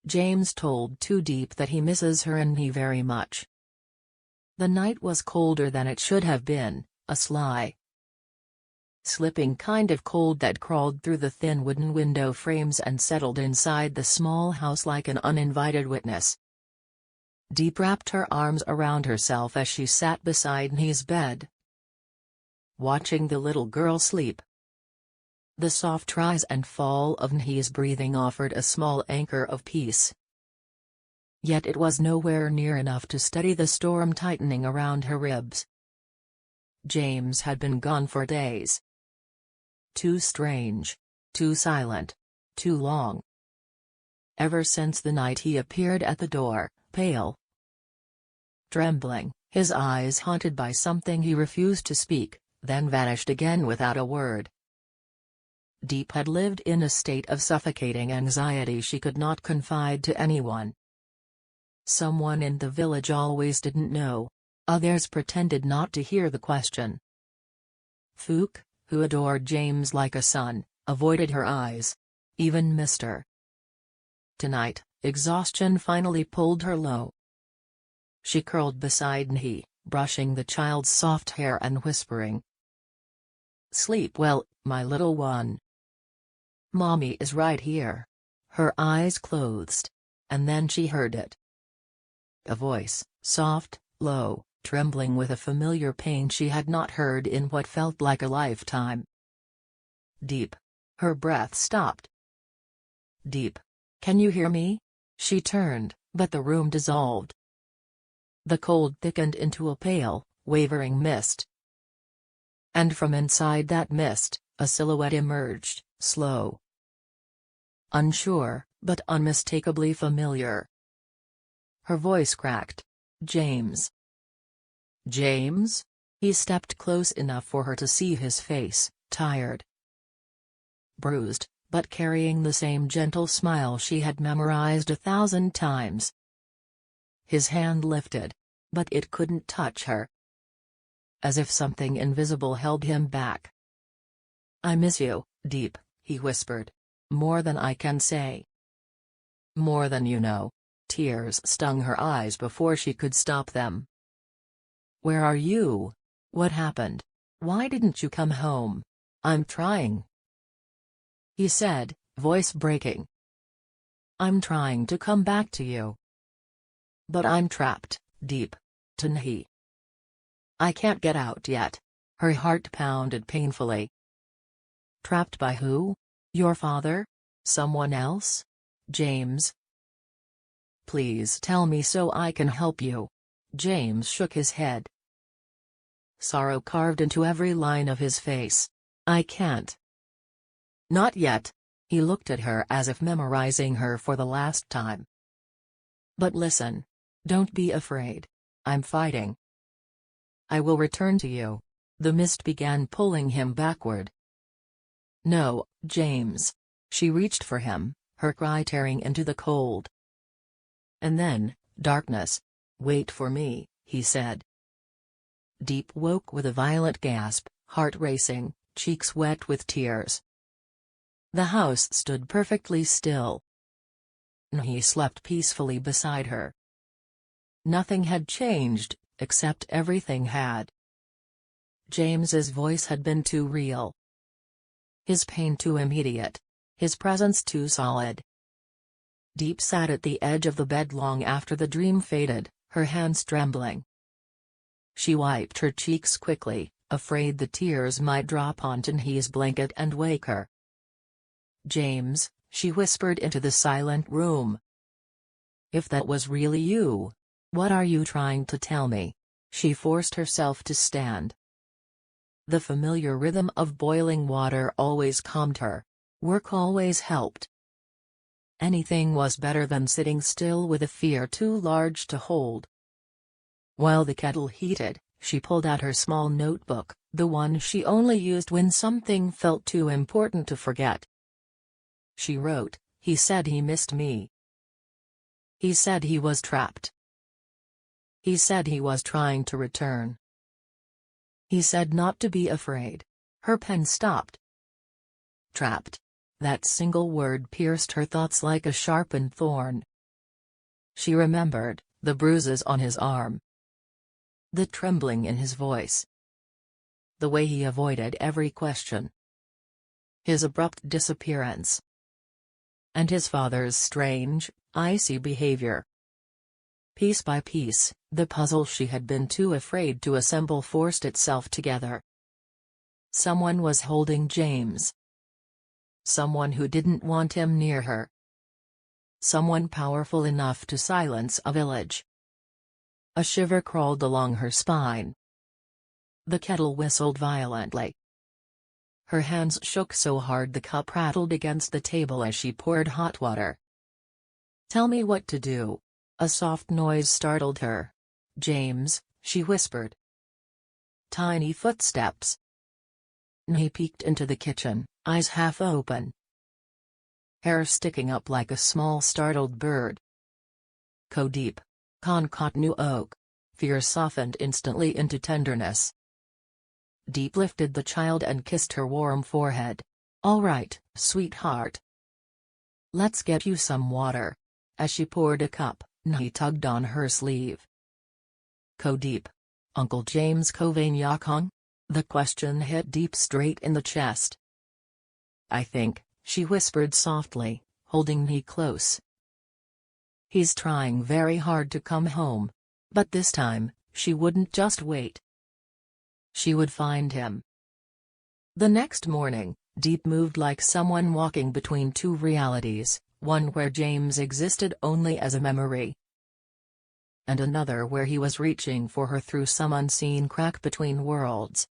James told Tú Điệp that he misses her and he very much. The night was colder than it should have been, a sly, slipping kind of cold that crawled through the thin wooden window frames and settled inside the small house like an uninvited witness. Điệp wrapped her arms around herself as she sat beside his bed, watching the little girl sleep. The soft rise and fall of his breathing offered a small anchor of peace. Yet it was nowhere near enough to steady the storm tightening around her ribs. James had been gone for days. Too strange, too silent, too long. Ever since the night he appeared at the door, pale, trembling, his eyes haunted by something he refused to speak, then vanished again without a word. Điệp had lived in a state of suffocating anxiety she could not confide to anyone. Someone in the village always didn't know. Others pretended not to hear the question. Fook, who adored James like a son, avoided her eyes. Even Mr. Tonight, exhaustion finally pulled her low. She curled beside he, brushing the child's soft hair and whispering, "Sleep well, my little one. Mommy is right here." Her eyes closed. And then she heard it. A voice, soft, low, trembling with a familiar pain she had not heard in what felt like a lifetime. "Điệp." Her breath stopped. "Điệp. Can you hear me?" She turned, but the room dissolved. The cold thickened into a pale, wavering mist. And from inside that mist, a silhouette emerged, slow, unsure, but unmistakably familiar. Her voice cracked. "James." "James?" He stepped close enough for her to see his face, tired, bruised, but carrying the same gentle smile she had memorized 1,000 times. His hand lifted, but it couldn't touch her. As if something invisible held him back. "I miss you, Điệp," he whispered. "More than I can say. More than you know." Tears stung her eyes before she could stop them. "Where are you? What happened? Why didn't you come home? I'm trying," he said, voice breaking. "I'm trying to come back to you. But I'm trapped, Điệp. He. I can't get out yet." Her heart pounded painfully. "Trapped by who? Your father? Someone else? James? Please tell me so I can help you." James shook his head. Sorrow carved into every line of his face. "I can't. Not yet." He looked at her as if memorizing her for the last time. "But listen. Don't be afraid. I'm fighting. I will return to you." The mist began pulling him backward. "No, James." She reached for him, her cry tearing into the cold. And then, darkness. "Wait for me," he said. Điệp woke with a violent gasp, heart racing, cheeks wet with tears. The house stood perfectly still. He slept peacefully beside her. Nothing had changed, except everything had. James's voice had been too real. His pain too immediate. His presence too solid. Điệp sat at the edge of the bed long after the dream faded, her hands trembling. She wiped her cheeks quickly, afraid the tears might drop onto his blanket and wake her. "James," she whispered into the silent room. "If that was really you, what are you trying to tell me?" She forced herself to stand. The familiar rhythm of boiling water always calmed her. Work always helped. Anything was better than sitting still with a fear too large to hold. While the kettle heated, she pulled out her small notebook, the one she only used when something felt too important to forget. She wrote, "He said he missed me. He said he was trapped. He said he was trying to return. He said not to be afraid." Her pen stopped. Trapped. That single word pierced her thoughts like a sharpened thorn. She remembered the bruises on his arm, the trembling in his voice, the way he avoided every question, his abrupt disappearance, and his father's strange, icy behavior. Piece by piece, the puzzle she had been too afraid to assemble forced itself together. Someone was holding James. Someone who didn't want him near her. Someone powerful enough to silence a village. A shiver crawled along her spine. The kettle whistled violently. Her hands shook so hard the cup rattled against the table as she poured hot water. "Tell me what to do." A soft noise startled her. "James," she whispered. Tiny footsteps. He peeked into the kitchen, eyes half open, hair sticking up like a small startled bird. "Go deep." Concotnu oak. Fear softened instantly into tenderness. Deep lifted the child and kissed her warm forehead. "All right, sweetheart. Let's get you some water." As she poured a cup, he tugged on her sleeve. "Go deep. Uncle James Kovanyakong?" The question hit deep straight in the chest. "I think," she whispered softly, holding me close. "He's trying very hard to come home." But this time, she wouldn't just wait. She would find him. The next morning, Deep moved like someone walking between two realities, one where James existed only as a memory, and another where he was reaching for her through some unseen crack between worlds.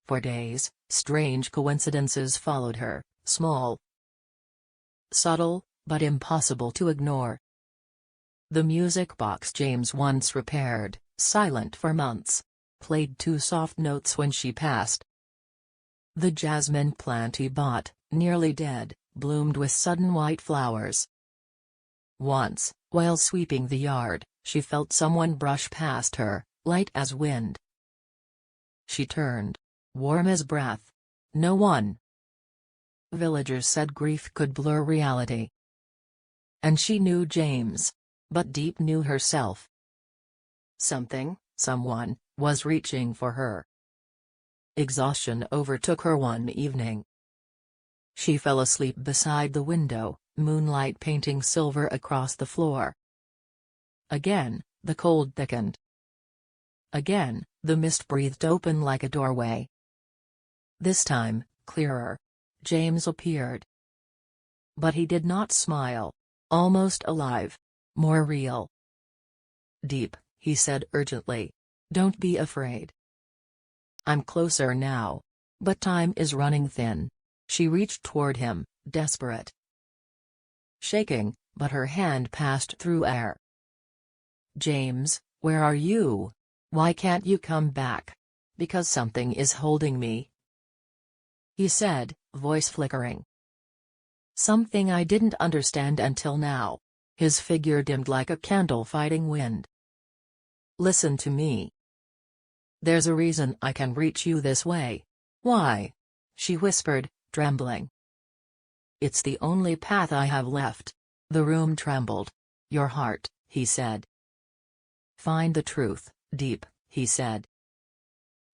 For days, strange coincidences followed her, small, subtle, but impossible to ignore. The music box James once repaired, silent for months, played two soft notes when she passed. The jasmine plant he bought, nearly dead, bloomed with sudden white flowers. Once, while sweeping the yard, she felt someone brush past her, light as wind. She turned. Warm as breath. No one. Villagers said grief could blur reality. And she knew James. But Deep knew herself. Something, someone, was reaching for her. Exhaustion overtook her one evening. She fell asleep beside the window, moonlight painting silver across the floor. Again, the cold thickened. Again, the mist breathed open like a doorway. This time, clearer. James appeared. But he did not smile. Almost alive. More real. "Deep," he said urgently. "Don't be afraid. I'm closer now. But time is running thin." She reached toward him, desperate. Shaking, but her hand passed through air. "James, where are you? Why can't you come back?" "Because something is holding me," he said, voice flickering. "Something I didn't understand until now." His figure dimmed like a candle fighting wind. "Listen to me. There's a reason I can reach you this way." "Why?" she whispered, trembling. "It's the only path I have left." The room trembled. "Your heart," he said. "Find the truth, Deep," he said.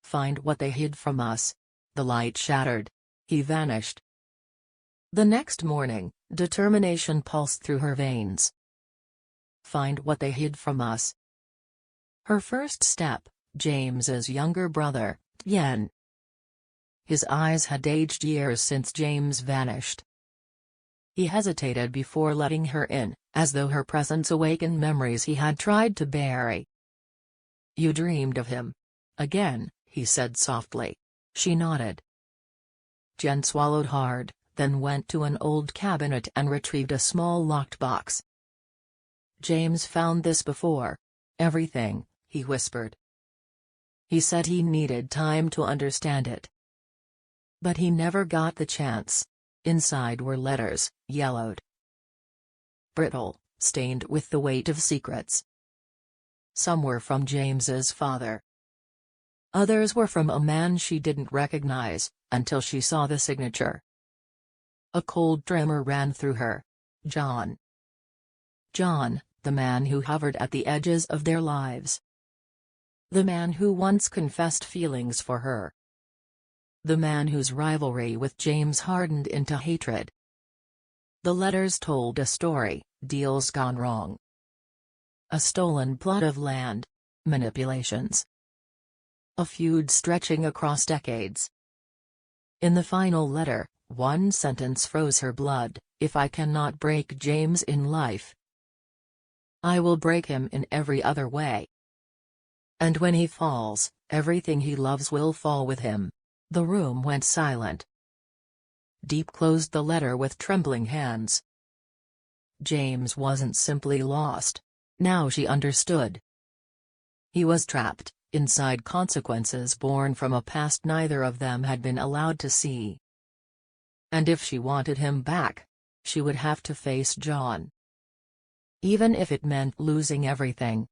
"Find what they hid from us." The light shattered. He vanished. The next morning, determination pulsed through her veins. Find what they hid from us. Her first step, James's younger brother, Tien. His eyes had aged years since James vanished. He hesitated before letting her in, as though her presence awakened memories he had tried to bury. "You dreamed of him?" "Again," he said softly. She nodded. Jen swallowed hard, then went to an old cabinet and retrieved a small locked box. "James found this before." "Everything," he whispered. He said he needed time to understand it. But he never got the chance. Inside were letters, yellowed, brittle, stained with the weight of secrets. Some were from James's father. Others were from a man she didn't recognize, until she saw the signature. A cold tremor ran through her. John. John, the man who hovered at the edges of their lives. The man who once confessed feelings for her. The man whose rivalry with James hardened into hatred. The letters told a story, deals gone wrong. A stolen plot of land. Manipulations. A feud stretching across decades. In the final letter, one sentence froze her blood: "If I cannot break James in life, I will break him in every other way. And when he falls, everything he loves will fall with him." The room went silent. Deep closed the letter with trembling hands. James wasn't simply lost. Now she understood. He was trapped, inside consequences born from a past neither of them had been allowed to see. And if she wanted him back, she would have to face John. Even if it meant losing everything.